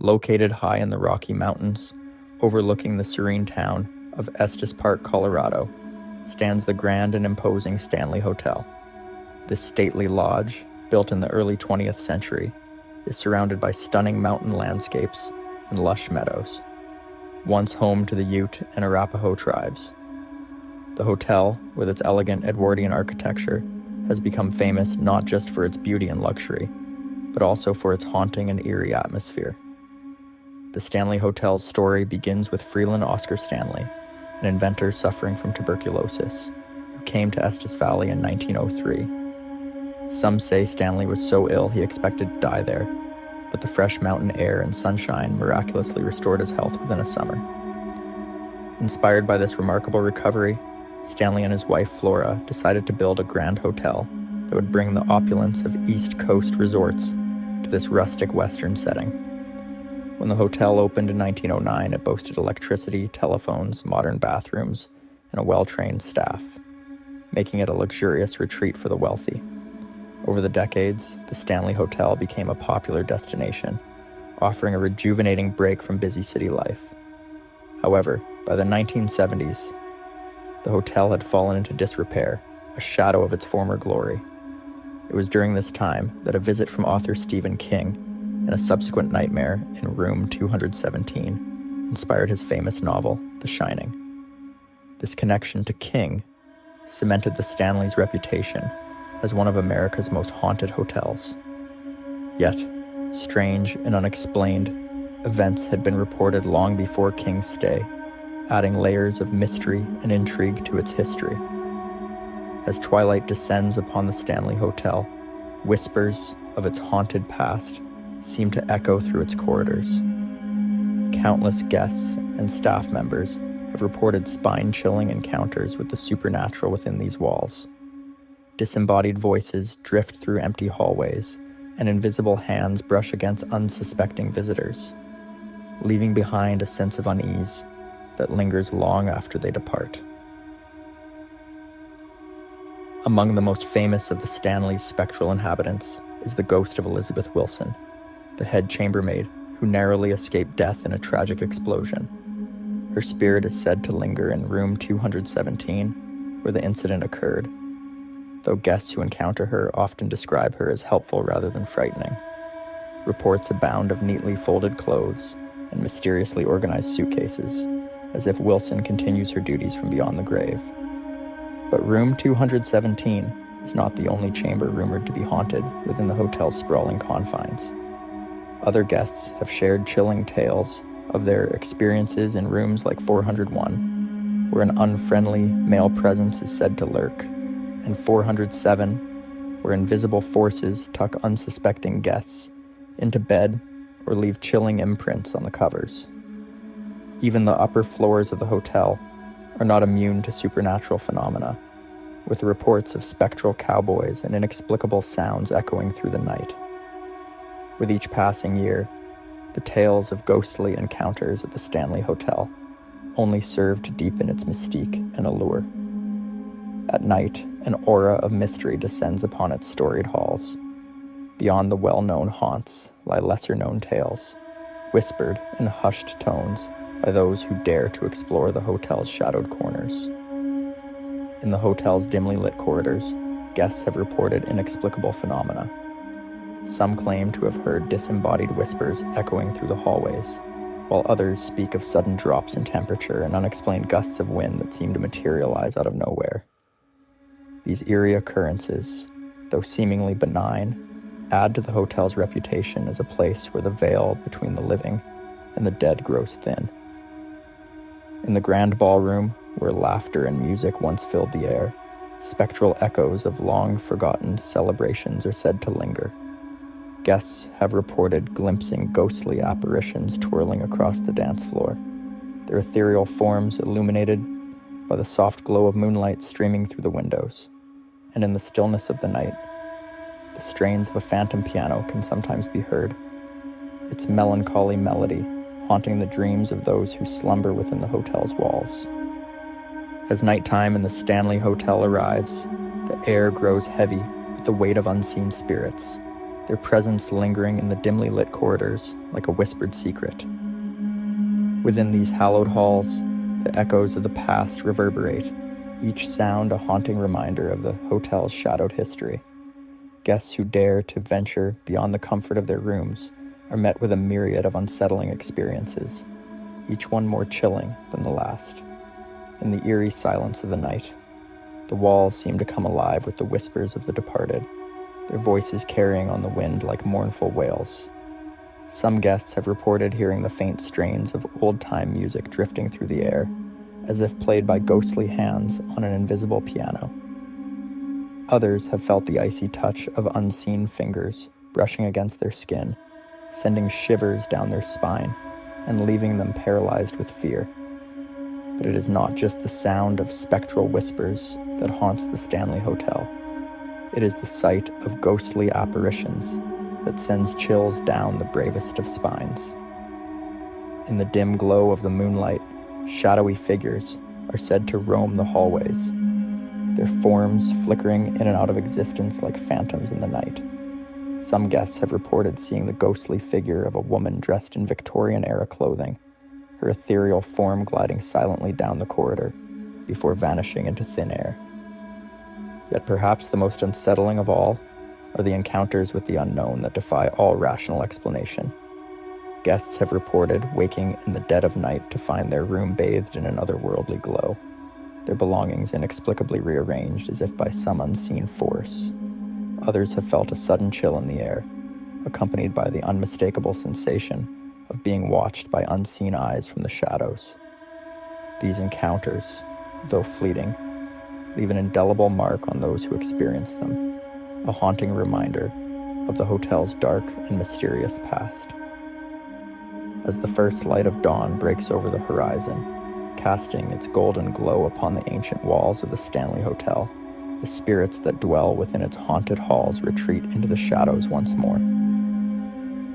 Located high in the Rocky Mountains, overlooking the serene town of Estes Park, Colorado, stands the grand and imposing Stanley Hotel. This stately lodge, built in the early 20th century, is surrounded by stunning mountain landscapes and lush meadows. Once home to the Ute and Arapaho tribes, the hotel, with its elegant Edwardian architecture, has become famous not just for its beauty and luxury, but also for its haunting and eerie atmosphere. The Stanley Hotel's story begins with Freeland Oscar Stanley, an inventor suffering from tuberculosis, who came to Estes Valley in 1903. Some say Stanley was so ill he expected to die there, but the fresh mountain air and sunshine miraculously restored his health within a summer. Inspired by this remarkable recovery, Stanley and his wife Flora decided to build a grand hotel that would bring the opulence of East Coast resorts to this rustic western setting. When the hotel opened in 1909, it boasted electricity, telephones, modern bathrooms, and a well-trained staff, making it a luxurious retreat for the wealthy. Over the decades, the Stanley Hotel became a popular destination, offering a rejuvenating break from busy city life. However, by the 1970s, the hotel had fallen into disrepair, a shadow of its former glory. It was during this time that a visit from author Stephen King and a subsequent nightmare in room 217 inspired his famous novel, The Shining. This connection to King cemented the Stanley's reputation as one of America's most haunted hotels. Yet, strange and unexplained events had been reported long before King's stay, adding layers of mystery and intrigue to its history. As twilight descends upon the Stanley Hotel, whispers of its haunted past seem to echo through its corridors. Countless guests and staff members have reported spine-chilling encounters with the supernatural within these walls. Disembodied voices drift through empty hallways, and invisible hands brush against unsuspecting visitors, leaving behind a sense of unease that lingers long after they depart. Among the most famous of the Stanley's spectral inhabitants is the ghost of Elizabeth Wilson, the head chambermaid who narrowly escaped death in a tragic explosion. Her spirit is said to linger in room 217, where the incident occurred, though guests who encounter her often describe her as helpful rather than frightening. Reports abound of neatly folded clothes and mysteriously organized suitcases, as if Wilson continues her duties from beyond the grave. But room 217 is not the only chamber rumored to be haunted within the hotel's sprawling confines. Other guests have shared chilling tales of their experiences in rooms like 401, where an unfriendly male presence is said to lurk, and 407, where invisible forces tuck unsuspecting guests into bed or leave chilling imprints on the covers. Even the upper floors of the hotel are not immune to supernatural phenomena, with reports of spectral cowboys and inexplicable sounds echoing through the night. With each passing year, the tales of ghostly encounters at the Stanley Hotel only serve to deepen its mystique and allure. At night, an aura of mystery descends upon its storied halls. Beyond the well-known haunts lie lesser-known tales, whispered in hushed tones by those who dare to explore the hotel's shadowed corners. In the hotel's dimly lit corridors, guests have reported inexplicable phenomena. Some claim to have heard disembodied whispers echoing through the hallways, while others speak of sudden drops in temperature and unexplained gusts of wind that seem to materialize out of nowhere. These eerie occurrences, though seemingly benign, add to the hotel's reputation as a place where the veil between the living and the dead grows thin. In the grand ballroom, where laughter and music once filled the air, spectral echoes of long-forgotten celebrations are said to linger. Guests have reported glimpsing ghostly apparitions twirling across the dance floor, their ethereal forms illuminated by the soft glow of moonlight streaming through the windows. And in the stillness of the night, the strains of a phantom piano can sometimes be heard, its melancholy melody haunting the dreams of those who slumber within the hotel's walls. As nighttime in the Stanley Hotel arrives, the air grows heavy with the weight of unseen spirits, their presence lingering in the dimly lit corridors like a whispered secret. Within these hallowed halls, the echoes of the past reverberate, each sound a haunting reminder of the hotel's shadowed history. Guests who dare to venture beyond the comfort of their rooms are met with a myriad of unsettling experiences, each one more chilling than the last. In the eerie silence of the night, the walls seem to come alive with the whispers of the departed, their voices carrying on the wind like mournful wails. Some guests have reported hearing the faint strains of old-time music drifting through the air, as if played by ghostly hands on an invisible piano. Others have felt the icy touch of unseen fingers brushing against their skin, sending shivers down their spine and leaving them paralyzed with fear. But it is not just the sound of spectral whispers that haunts the Stanley Hotel. It is the sight of ghostly apparitions that sends chills down the bravest of spines. In the dim glow of the moonlight, shadowy figures are said to roam the hallways, their forms flickering in and out of existence like phantoms in the night. Some guests have reported seeing the ghostly figure of a woman dressed in Victorian-era clothing, her ethereal form gliding silently down the corridor before vanishing into thin air. Yet perhaps the most unsettling of all are the encounters with the unknown that defy all rational explanation. Guests have reported waking in the dead of night to find their room bathed in an otherworldly glow, their belongings inexplicably rearranged as if by some unseen force. Others have felt a sudden chill in the air, accompanied by the unmistakable sensation of being watched by unseen eyes from the shadows. These encounters, though fleeting, leave an indelible mark on those who experience them, a haunting reminder of the hotel's dark and mysterious past. As the first light of dawn breaks over the horizon, casting its golden glow upon the ancient walls of the Stanley Hotel, the spirits that dwell within its haunted halls retreat into the shadows once more.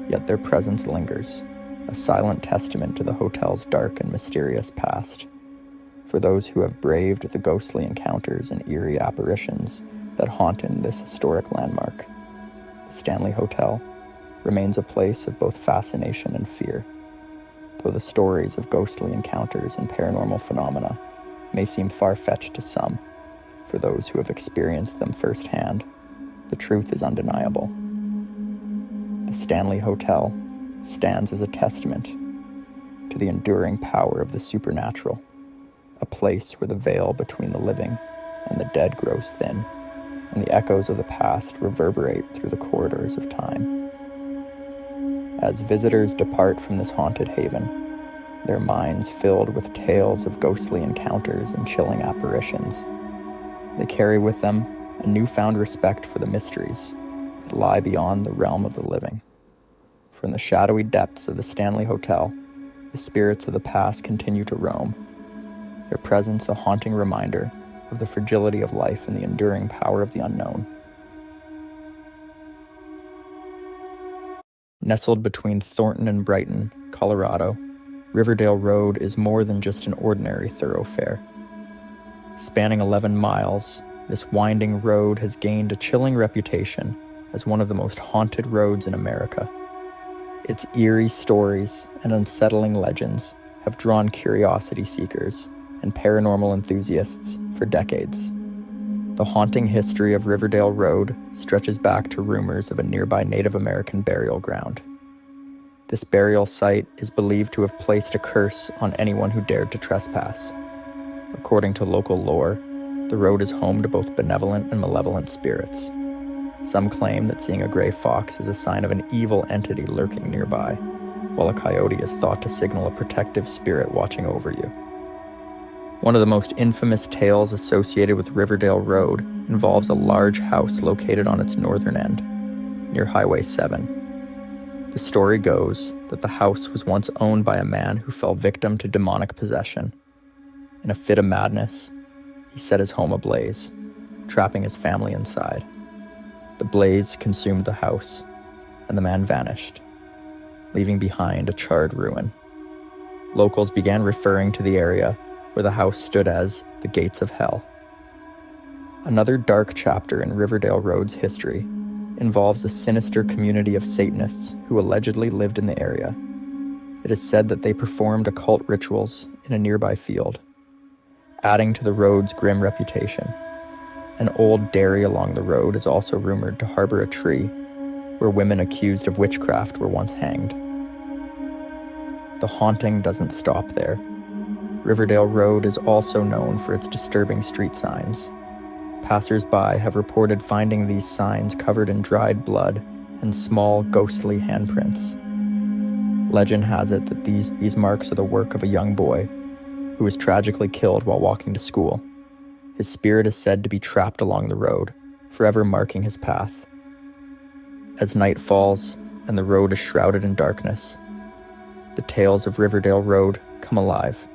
Yet their presence lingers, a silent testament to the hotel's dark and mysterious past. For those who have braved the ghostly encounters and eerie apparitions that haunt in this historic landmark, the Stanley Hotel remains a place of both fascination and fear. Though the stories of ghostly encounters and paranormal phenomena may seem far-fetched to some, for those who have experienced them firsthand, the truth is undeniable. The Stanley Hotel stands as a testament to the enduring power of the supernatural, a place where the veil between the living and the dead grows thin, and the echoes of the past reverberate through the corridors of time. As visitors depart from this haunted haven, their minds filled with tales of ghostly encounters and chilling apparitions, they carry with them a newfound respect for the mysteries that lie beyond the realm of the living. For in the shadowy depths of the Stanley Hotel, the spirits of the past continue to roam, their presence a haunting reminder of the fragility of life and the enduring power of the unknown. Nestled between Thornton and Brighton, Colorado, Riverdale Road is more than just an ordinary thoroughfare. Spanning 11 miles, this winding road has gained a chilling reputation as one of the most haunted roads in America. Its eerie stories and unsettling legends have drawn curiosity seekers and paranormal enthusiasts for decades. The haunting history of Riverdale Road stretches back to rumors of a nearby Native American burial ground. This burial site is believed to have placed a curse on anyone who dared to trespass. According to local lore, the road is home to both benevolent and malevolent spirits. Some claim that seeing a gray fox is a sign of an evil entity lurking nearby, while a coyote is thought to signal a protective spirit watching over you. One of the most infamous tales associated with Riverdale Road involves a large house located on its northern end, near Highway 7. The story goes that the house was once owned by a man who fell victim to demonic possession. In a fit of madness, he set his home ablaze, trapping his family inside. The blaze consumed the house, and the man vanished, leaving behind a charred ruin. Locals began referring to the area where the house stood as the Gates of Hell. Another dark chapter in Riverdale Road's history involves a sinister community of Satanists who allegedly lived in the area. It is said that they performed occult rituals in a nearby field, adding to the road's grim reputation. An old dairy along the road is also rumored to harbor a tree where women accused of witchcraft were once hanged. The haunting doesn't stop there. Riverdale Road is also known for its disturbing street signs. Passers-by have reported finding these signs covered in dried blood and small, ghostly handprints. Legend has it that these marks are the work of a young boy who was tragically killed while walking to school. His spirit is said to be trapped along the road, forever marking his path. As night falls and the road is shrouded in darkness, the tales of Riverdale Road come alive.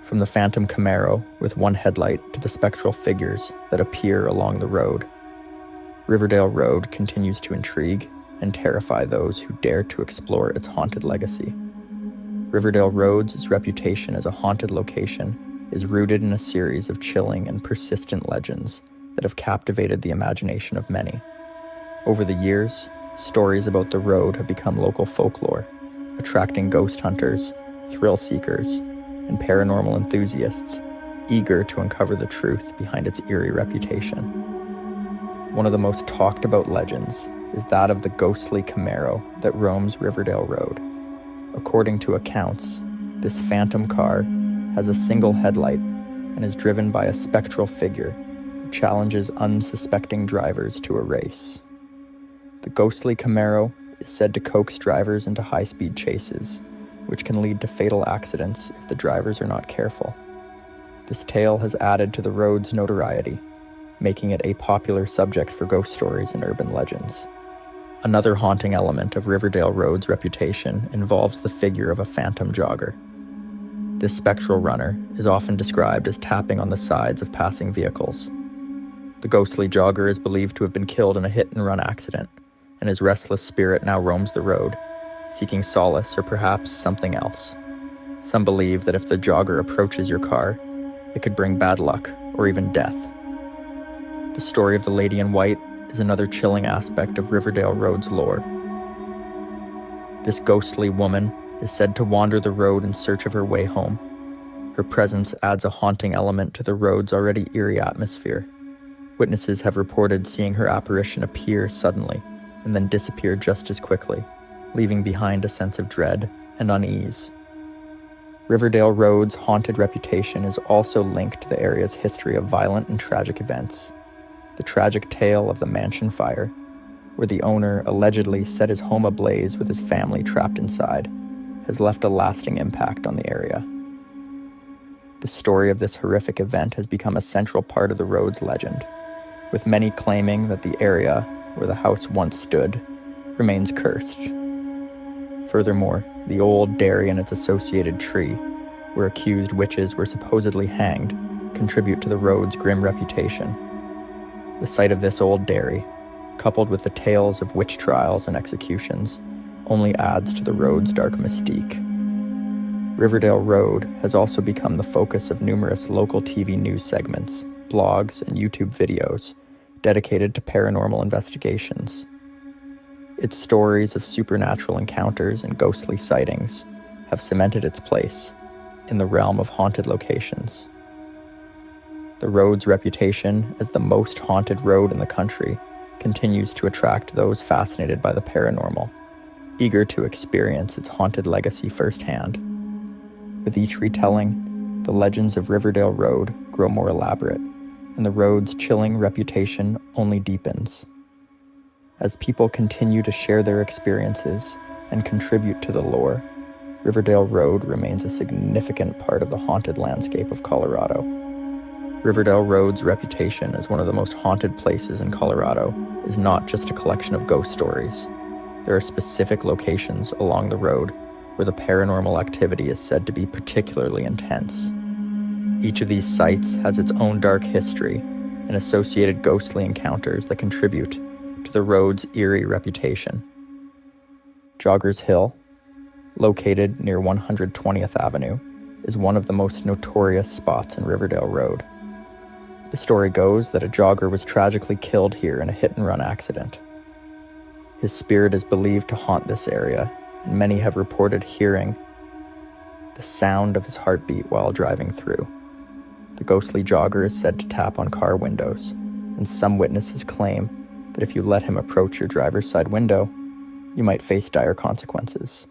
From the phantom Camaro with one headlight to the spectral figures that appear along the road, Riverdale Road continues to intrigue and terrify those who dare to explore its haunted legacy. Riverdale Road's reputation as a haunted location is rooted in a series of chilling and persistent legends that have captivated the imagination of many. Over the years, stories about the road have become local folklore, attracting ghost hunters, thrill seekers, and paranormal enthusiasts eager to uncover the truth behind its eerie reputation. One of the most talked about legends is that of the ghostly Camaro that roams Riverdale Road. According to accounts, this phantom car has a single headlight and is driven by a spectral figure who challenges unsuspecting drivers to a race. The ghostly Camaro is said to coax drivers into high-speed chases, which can lead to fatal accidents if the drivers are not careful. This tale has added to the road's notoriety, making it a popular subject for ghost stories and urban legends. Another haunting element of Riverdale Road's reputation involves the figure of a phantom jogger. This spectral runner is often described as tapping on the sides of passing vehicles. The ghostly jogger is believed to have been killed in a hit-and-run accident, and his restless spirit now roams the road, seeking solace or perhaps something else. Some believe that if the jogger approaches your car, it could bring bad luck or even death. The story of the Lady in White is another chilling aspect of Riverdale Road's lore. This ghostly woman is said to wander the road in search of her way home. Her presence adds a haunting element to the road's already eerie atmosphere. Witnesses have reported seeing her apparition appear suddenly and then disappear just as quickly, leaving behind a sense of dread and unease. Riverdale Road's haunted reputation is also linked to the area's history of violent and tragic events. The tragic tale of the mansion fire, where the owner allegedly set his home ablaze with his family trapped inside, has left a lasting impact on the area. The story of this horrific event has become a central part of the road's legend, with many claiming that the area where the house once stood remains cursed. Furthermore, the old dairy and its associated tree, where accused witches were supposedly hanged, contribute to the road's grim reputation. The sight of this old dairy, coupled with the tales of witch trials and executions, only adds to the road's dark mystique. Riverdale Road has also become the focus of numerous local TV news segments, blogs, and YouTube videos dedicated to paranormal investigations. Its stories of supernatural encounters and ghostly sightings have cemented its place in the realm of haunted locations. The road's reputation as the most haunted road in the country continues to attract those fascinated by the paranormal, eager to experience its haunted legacy firsthand. With each retelling, the legends of Riverdale Road grow more elaborate, and the road's chilling reputation only deepens. As people continue to share their experiences and contribute to the lore, Riverdale Road remains a significant part of the haunted landscape of Colorado. Riverdale Road's reputation as one of the most haunted places in Colorado is not just a collection of ghost stories. There are specific locations along the road where the paranormal activity is said to be particularly intense. Each of these sites has its own dark history and associated ghostly encounters that contribute to the road's eerie reputation. Joggers Hill, located near 120th Avenue, is one of the most notorious spots in Riverdale Road. The story goes that a jogger was tragically killed here in a hit-and-run accident. His spirit is believed to haunt this area, and many have reported hearing the sound of his heartbeat while driving through. The ghostly jogger is said to tap on car windows, and some witnesses claim that if you let him approach your driver's side window, you might face dire consequences.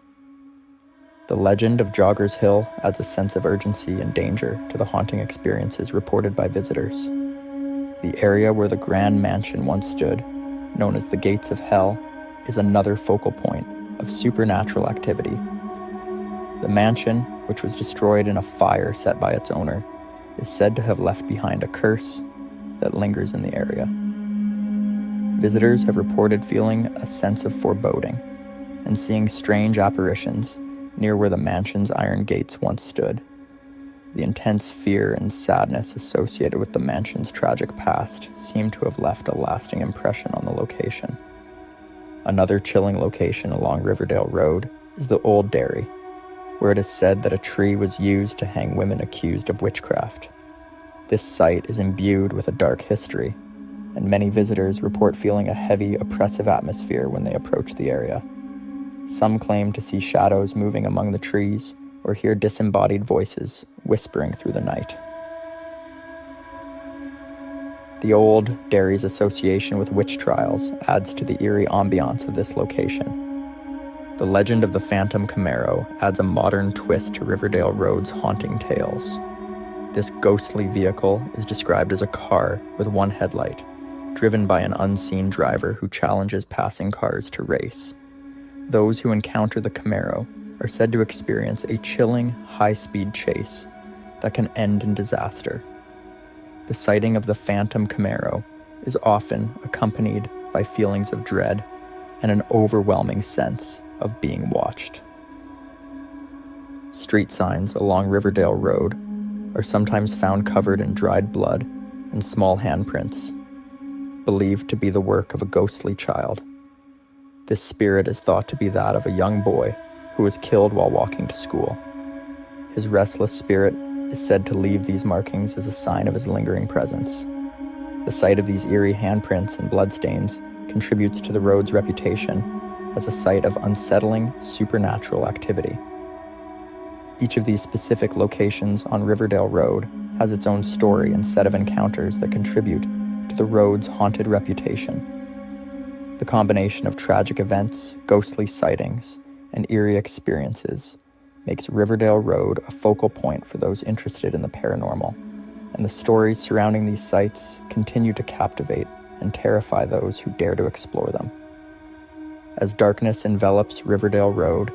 The legend of Joggers Hill adds a sense of urgency and danger to the haunting experiences reported by visitors. The area where the Grand Mansion once stood, known as the Gates of Hell, is another focal point of supernatural activity. The mansion, which was destroyed in a fire set by its owner, is said to have left behind a curse that lingers in the area. Visitors have reported feeling a sense of foreboding and seeing strange apparitions near where the mansion's iron gates once stood. The intense fear and sadness associated with the mansion's tragic past seem to have left a lasting impression on the location. Another chilling location along Riverdale Road is the Old Dairy, where it is said that a tree was used to hang women accused of witchcraft. This site is imbued with a dark history, and many visitors report feeling a heavy, oppressive atmosphere when they approach the area. Some claim to see shadows moving among the trees or hear disembodied voices whispering through the night. The Old Dairy's association with witch trials adds to the eerie ambiance of this location. The legend of the Phantom Camaro adds a modern twist to Riverdale Road's haunting tales. This ghostly vehicle is described as a car with one headlight, driven by an unseen driver who challenges passing cars to race. Those who encounter the Camaro are said to experience a chilling, high-speed chase that can end in disaster. The sighting of the Phantom Camaro is often accompanied by feelings of dread and an overwhelming sense of being watched. Street signs along Riverdale Road are sometimes found covered in dried blood and small handprints, believed to be the work of a ghostly child. This spirit is thought to be that of a young boy who was killed while walking to school. His restless spirit is said to leave these markings as a sign of his lingering presence. The sight of these eerie handprints and bloodstains contributes to the road's reputation as a site of unsettling supernatural activity. Each of these specific locations on Riverdale Road has its own story and set of encounters that contribute to the road's haunted reputation. The combination of tragic events, ghostly sightings, and eerie experiences makes Riverdale Road a focal point for those interested in the paranormal, and the stories surrounding these sites continue to captivate and terrify those who dare to explore them. As darkness envelops Riverdale Road,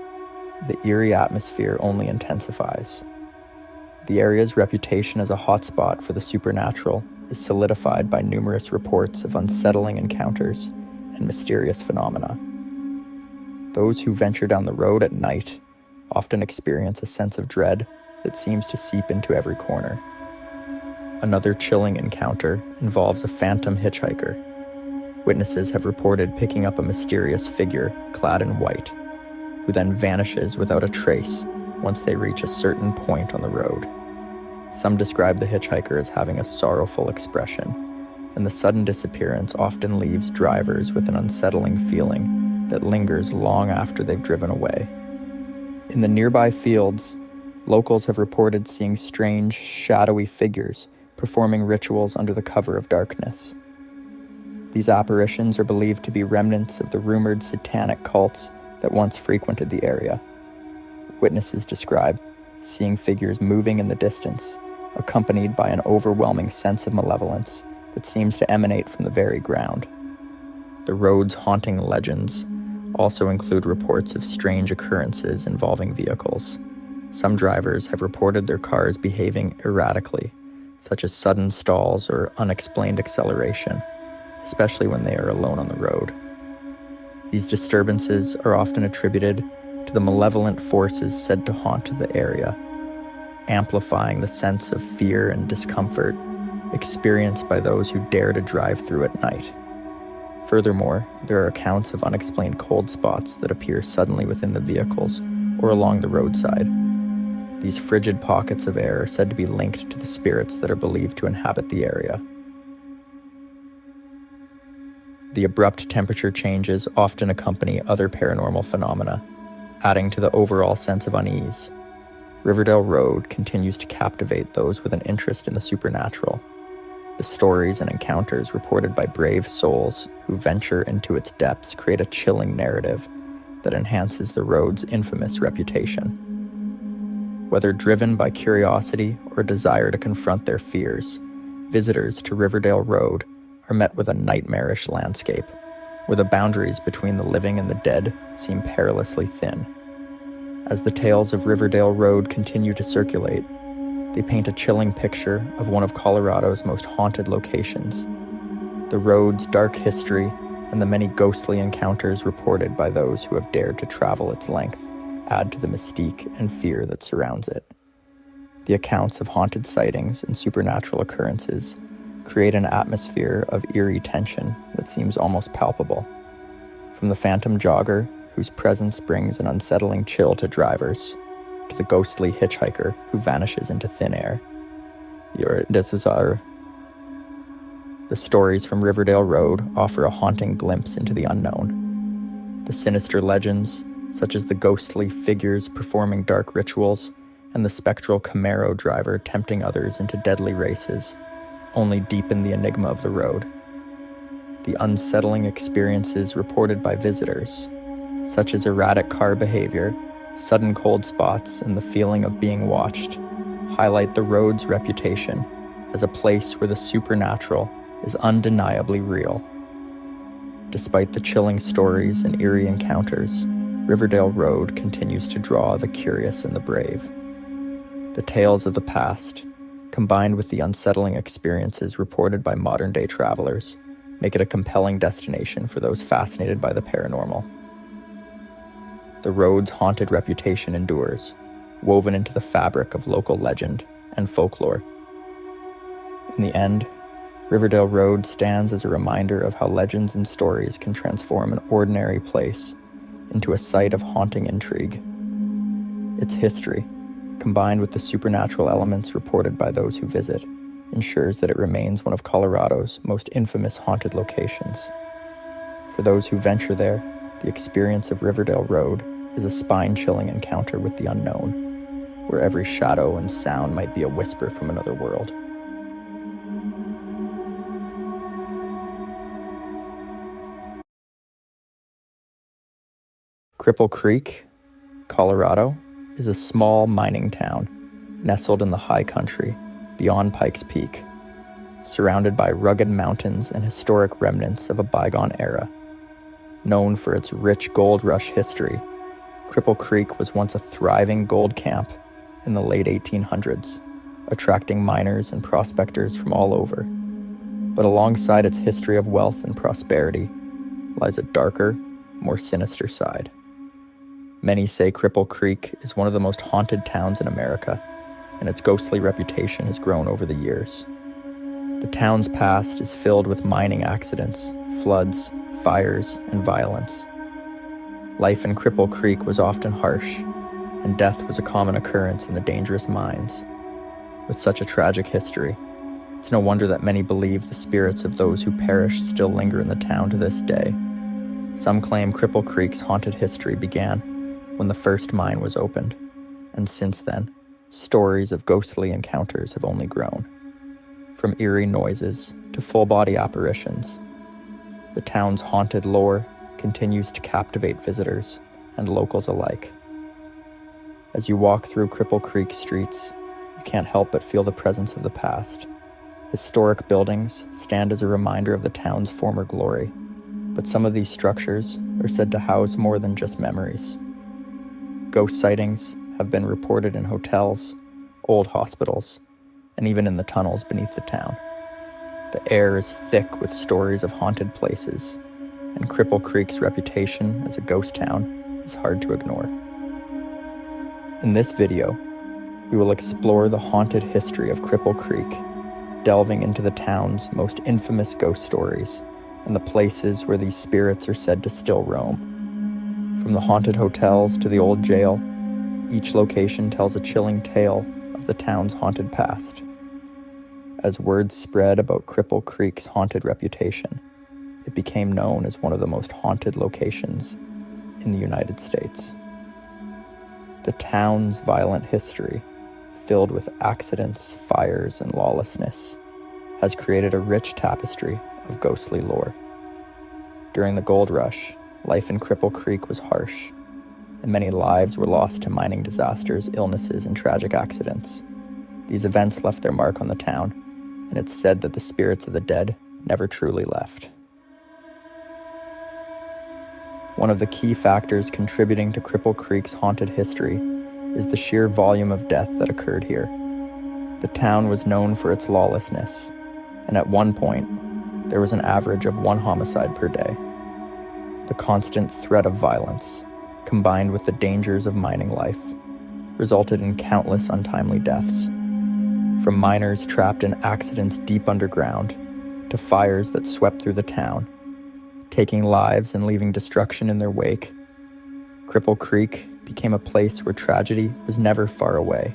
the eerie atmosphere only intensifies. The area's reputation as a hotspot for the supernatural is solidified by numerous reports of unsettling encounters and mysterious phenomena. Those who venture down the road at night often experience a sense of dread that seems to seep into every corner. Another chilling encounter involves a phantom hitchhiker. Witnesses have reported picking up a mysterious figure clad in white, who then vanishes without a trace once they reach a certain point on the road. Some describe the hitchhiker as having a sorrowful expression, and the sudden disappearance often leaves drivers with an unsettling feeling that lingers long after they've driven away. In the nearby fields, locals have reported seeing strange, shadowy figures performing rituals under the cover of darkness. These apparitions are believed to be remnants of the rumored satanic cults that once frequented the area. Witnesses describe seeing figures moving in the distance, accompanied by an overwhelming sense of malevolence that seems to emanate from the very ground. The road's haunting legends also include reports of strange occurrences involving vehicles. Some drivers have reported their cars behaving erratically, such as sudden stalls or unexplained acceleration, especially when they are alone on the road. These disturbances are often attributed to the malevolent forces said to haunt the area, amplifying the sense of fear and discomfort experienced by those who dare to drive through at night. Furthermore, there are accounts of unexplained cold spots that appear suddenly within the vehicles or along the roadside. These frigid pockets of air are said to be linked to the spirits that are believed to inhabit the area. The abrupt temperature changes often accompany other paranormal phenomena, adding to the overall sense of unease. Riverdale Road continues to captivate those with an interest in the supernatural. The stories and encounters reported by brave souls who venture into its depths create a chilling narrative that enhances the road's infamous reputation. Whether driven by curiosity or a desire to confront their fears, visitors to Riverdale Road are met with a nightmarish landscape, where the boundaries between the living and the dead seem perilously thin. As the tales of Riverdale Road continue to circulate, they paint a chilling picture of one of Colorado's most haunted locations. The road's dark history and the many ghostly encounters reported by those who have dared to travel its length add to the mystique and fear that surrounds it. The accounts of haunted sightings and supernatural occurrences create an atmosphere of eerie tension that seems almost palpable. From the phantom jogger, whose presence brings an unsettling chill to drivers, to the ghostly hitchhiker who vanishes into thin air. The stories from Riverdale Road offer a haunting glimpse into the unknown. The sinister legends, such as the ghostly figures performing dark rituals and the spectral Camaro driver tempting others into deadly races, only deepen the enigma of the road. The unsettling experiences reported by visitors, such as erratic car behavior, sudden cold spots, and the feeling of being watched, highlight the road's reputation as a place where the supernatural is undeniably real. Despite the chilling stories and eerie encounters, Riverdale Road continues to draw the curious and the brave. The tales of the past, combined with the unsettling experiences reported by modern-day travelers, make it a compelling destination for those fascinated by the paranormal. The road's haunted reputation endures, woven into the fabric of local legend and folklore. In the end, Riverdale Road stands as a reminder of how legends and stories can transform an ordinary place into a site of haunting intrigue. Its history, combined with the supernatural elements reported by those who visit, ensures that it remains one of Colorado's most infamous haunted locations. For those who venture there, the experience of Riverdale Road is a spine-chilling encounter with the unknown, where every shadow and sound might be a whisper from another world. Cripple Creek, Colorado, is a small mining town nestled in the high country beyond Pikes Peak, surrounded by rugged mountains and historic remnants of a bygone era. Known for its rich gold rush history, Cripple Creek was once a thriving gold camp in the late 1800s, attracting miners and prospectors from all over. But alongside its history of wealth and prosperity lies a darker, more sinister side. Many say Cripple Creek is one of the most haunted towns in America, and its ghostly reputation has grown over the years. The town's past is filled with mining accidents, floods, fires, and violence. Life in Cripple Creek was often harsh, and death was a common occurrence in the dangerous mines. With such a tragic history, it's no wonder that many believe the spirits of those who perished still linger in the town to this day. Some claim Cripple Creek's haunted history began when the first mine was opened, and since then, stories of ghostly encounters have only grown. From eerie noises to full-body apparitions, the town's haunted lore continues to captivate visitors and locals alike. As you walk through Cripple Creek streets, you can't help but feel the presence of the past. Historic buildings stand as a reminder of the town's former glory, but some of these structures are said to house more than just memories. Ghost sightings have been reported in hotels, old hospitals, and even in the tunnels beneath the town. The air is thick with stories of haunted places, and Cripple Creek's reputation as a ghost town is hard to ignore. In this video, we will explore the haunted history of Cripple Creek, delving into the town's most infamous ghost stories and the places where these spirits are said to still roam. From the haunted hotels to the old jail, each location tells a chilling tale of the town's haunted past. As words spread about Cripple Creek's haunted reputation, it became known as one of the most haunted locations in the United States. The town's violent history, filled with accidents, fires, and lawlessness, has created a rich tapestry of ghostly lore. During the gold rush, life in Cripple Creek was harsh, and many lives were lost to mining disasters, illnesses, and tragic accidents. These events left their mark on the town, and it's said that the spirits of the dead never truly left. One of the key factors contributing to Cripple Creek's haunted history is the sheer volume of death that occurred here. The town was known for its lawlessness, and at one point, there was an average of 1 homicide per day. The constant threat of violence, combined with the dangers of mining life, resulted in countless untimely deaths. From miners trapped in accidents deep underground, to fires that swept through the town, taking lives and leaving destruction in their wake, Cripple Creek became a place where tragedy was never far away.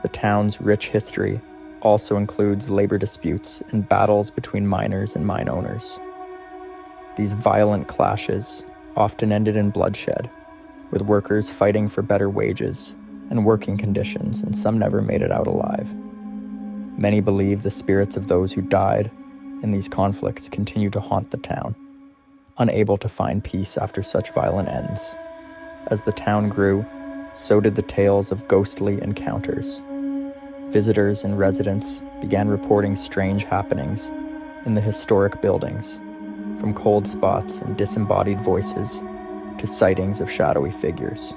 The town's rich history also includes labor disputes and battles between miners and mine owners. These violent clashes often ended in bloodshed, with workers fighting for better wages and working conditions, and some never made it out alive. Many believe the spirits of those who died in these conflicts continue to haunt the town, unable to find peace after such violent ends. As the town grew, so did the tales of ghostly encounters. Visitors and residents began reporting strange happenings in the historic buildings, from cold spots and disembodied voices to sightings of shadowy figures.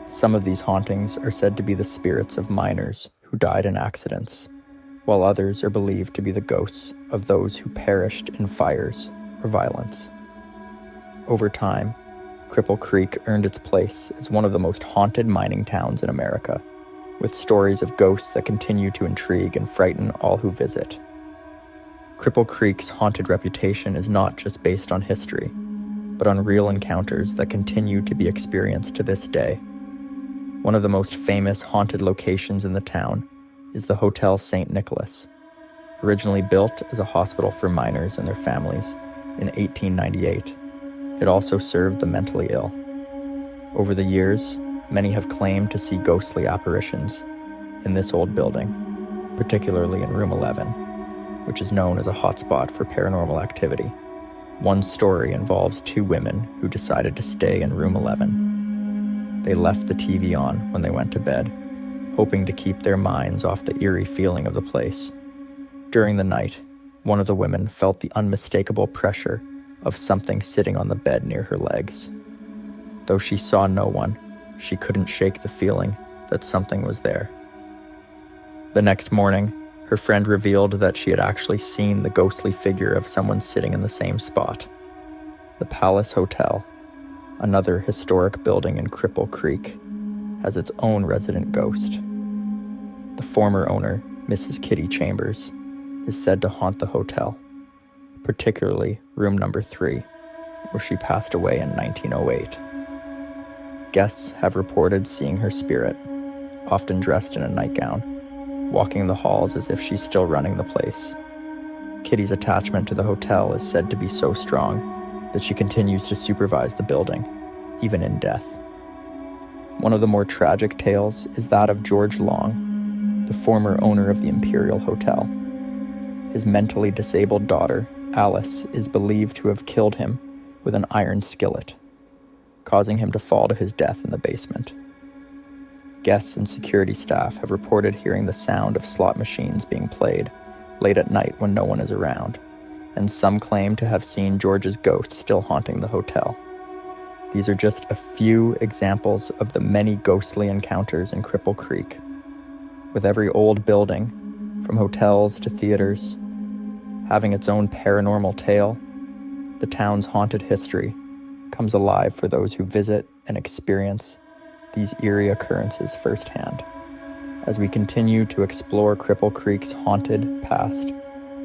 Some of these hauntings are said to be the spirits of miners who died in accidents, while others are believed to be the ghosts of those who perished in fires or violence. Over time, Cripple Creek earned its place as one of the most haunted mining towns in America, with stories of ghosts that continue to intrigue and frighten all who visit. Cripple Creek's haunted reputation is not just based on history, but on real encounters that continue to be experienced to this day. One of the most famous haunted locations in the town is the Hotel St. Nicholas. Originally built as a hospital for miners and their families in 1898, it also served the mentally ill. Over the years, many have claimed to see ghostly apparitions in this old building, particularly in room 11, which is known as a hotspot for paranormal activity. One story involves 2 women who decided to stay in room 11. They left the TV on when they went to bed, hoping to keep their minds off the eerie feeling of the place. During the night, one of the women felt the unmistakable pressure of something sitting on the bed near her legs. Though she saw no one, she couldn't shake the feeling that something was there. The next morning, her friend revealed that she had actually seen the ghostly figure of someone sitting in the same spot. The Palace Hotel, another historic building in Cripple Creek, has its own resident ghost. The former owner, Mrs. Kitty Chambers, is said to haunt the hotel, particularly room number 3, where she passed away in 1908. Guests have reported seeing her spirit, often dressed in a nightgown, walking the halls as if she's still running the place. Kitty's attachment to the hotel is said to be so strong that she continues to supervise the building, even in death. One of the more tragic tales is that of George Long, the former owner of the Imperial Hotel. His mentally disabled daughter, Alice, is believed to have killed him with an iron skillet, causing him to fall to his death in the basement. Guests and security staff have reported hearing the sound of slot machines being played late at night when no one is around, and some claim to have seen George's ghost still haunting the hotel. These are just a few examples of the many ghostly encounters in Cripple Creek. With every old building, from hotels to theaters, having its own paranormal tale, the town's haunted history comes alive for those who visit and experience these eerie occurrences firsthand. As we continue to explore Cripple Creek's haunted past,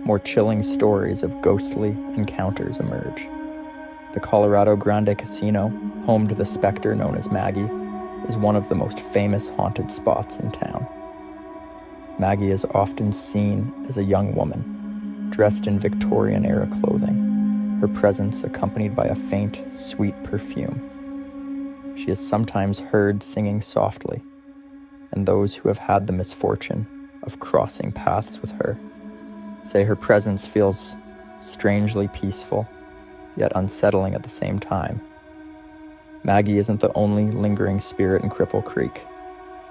more chilling stories of ghostly encounters emerge. The Colorado Grande Casino, home to the specter known as Maggie, is one of the most famous haunted spots in town. Maggie is often seen as a young woman, dressed in Victorian-era clothing, her presence accompanied by a faint, sweet perfume. She is sometimes heard singing softly, and those who have had the misfortune of crossing paths with her say her presence feels strangely peaceful, yet unsettling at the same time. Maggie isn't the only lingering spirit in Cripple Creek.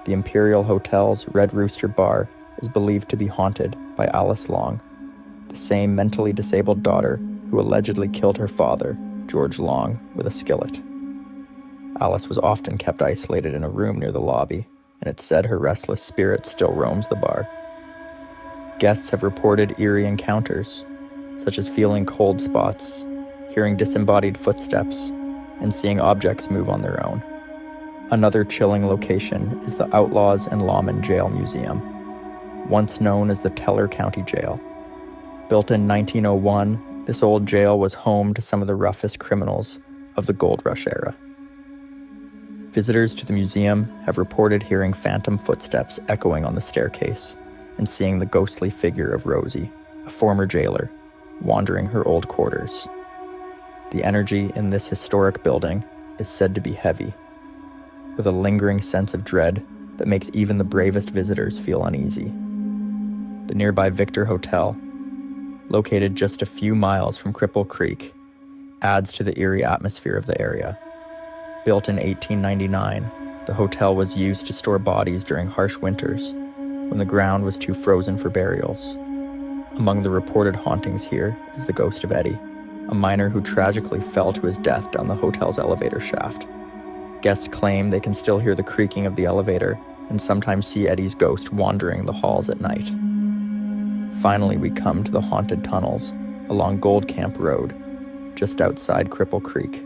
The Imperial Hotel's Red Rooster Bar is believed to be haunted by Alice Long, the same mentally disabled daughter who allegedly killed her father, George Long, with a skillet. Alice was often kept isolated in a room near the lobby, and it's said her restless spirit still roams the bar. Guests have reported eerie encounters, such as feeling cold spots, hearing disembodied footsteps, and seeing objects move on their own. Another chilling location is the Outlaws and Lawmen Jail Museum, once known as the Teller County Jail. Built in 1901, this old jail was home to some of the roughest criminals of the Gold Rush era. Visitors to the museum have reported hearing phantom footsteps echoing on the staircase and seeing the ghostly figure of Rosie, a former jailer, wandering her old quarters. The energy in this historic building is said to be heavy, with a lingering sense of dread that makes even the bravest visitors feel uneasy. The nearby Victor Hotel, located just a few miles from Cripple Creek, adds to the eerie atmosphere of the area. Built in 1899, the hotel was used to store bodies during harsh winters when the ground was too frozen for burials. Among the reported hauntings here is the ghost of Eddie, a miner who tragically fell to his death down the hotel's elevator shaft. Guests claim they can still hear the creaking of the elevator and sometimes see Eddie's ghost wandering the halls at night. Finally, we come to the haunted tunnels along Gold Camp Road, just outside Cripple Creek.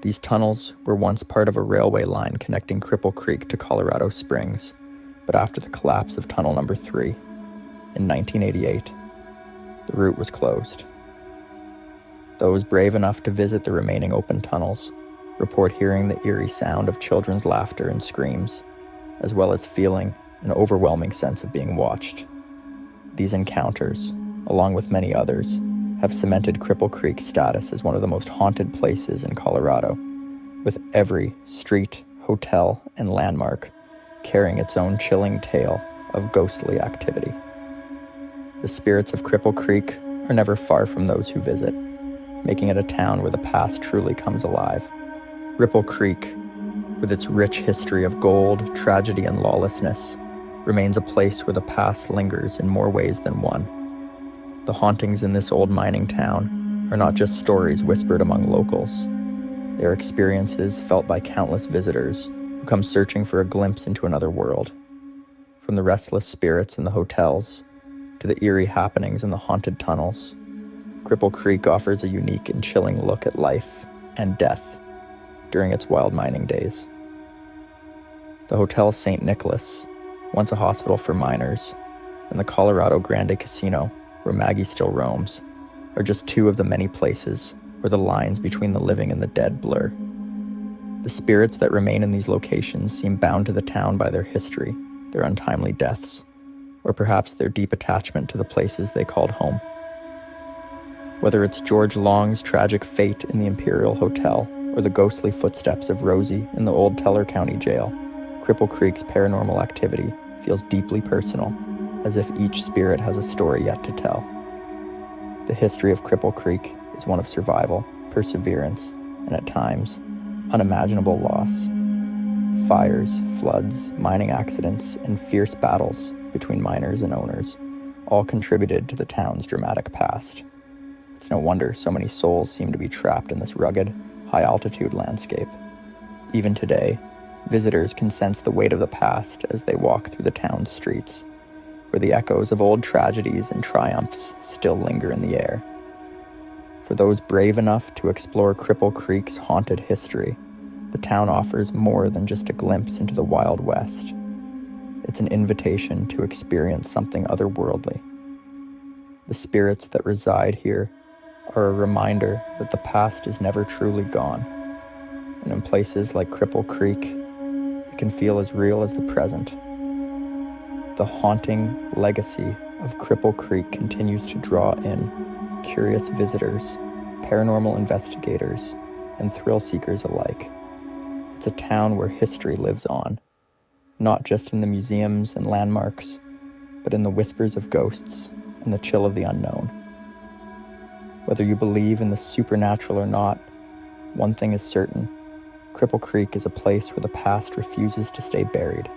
These tunnels were once part of a railway line connecting Cripple Creek to Colorado Springs, but after the collapse of Tunnel Number 3 in 1988, the route was closed. Those brave enough to visit the remaining open tunnels report hearing the eerie sound of children's laughter and screams, as well as feeling an overwhelming sense of being watched. These encounters, along with many others, have cemented Cripple Creek's status as one of the most haunted places in Colorado, with every street, hotel, and landmark carrying its own chilling tale of ghostly activity. The spirits of Cripple Creek are never far from those who visit, making it a town where the past truly comes alive. Cripple Creek, with its rich history of gold, tragedy, and lawlessness, remains a place where the past lingers in more ways than one. The hauntings in this old mining town are not just stories whispered among locals. They are experiences felt by countless visitors who come searching for a glimpse into another world. From the restless spirits in the hotels to the eerie happenings in the haunted tunnels, Cripple Creek offers a unique and chilling look at life and death during its wild mining days. The Hotel St. Nicholas, once a hospital for miners, and the Colorado Grande Casino, where Maggie still roams, are just two of the many places where the lines between the living and the dead blur. The spirits that remain in these locations seem bound to the town by their history, their untimely deaths, or perhaps their deep attachment to the places they called home. Whether it's George Long's tragic fate in the Imperial Hotel or the ghostly footsteps of Rosie in the old Teller County Jail, Cripple Creek's paranormal activity feels deeply personal, as if each spirit has a story yet to tell. The history of Cripple Creek is one of survival, perseverance, and at times, unimaginable loss. Fires, floods, mining accidents, and fierce battles between miners and owners all contributed to the town's dramatic past. It's no wonder so many souls seem to be trapped in this rugged, high-altitude landscape. Even today, visitors can sense the weight of the past as they walk through the town's streets, where the echoes of old tragedies and triumphs still linger in the air. For those brave enough to explore Cripple Creek's haunted history, the town offers more than just a glimpse into the Wild West. It's an invitation to experience something otherworldly. The spirits that reside here are a reminder that the past is never truly gone, and in places like Cripple Creek, it can feel as real as the present. The haunting legacy of Cripple Creek continues to draw in curious visitors, paranormal investigators, and thrill seekers alike. It's a town where history lives on, not just in the museums and landmarks, but in the whispers of ghosts and the chill of the unknown. Whether you believe in the supernatural or not, one thing is certain: Cripple Creek is a place where the past refuses to stay buried.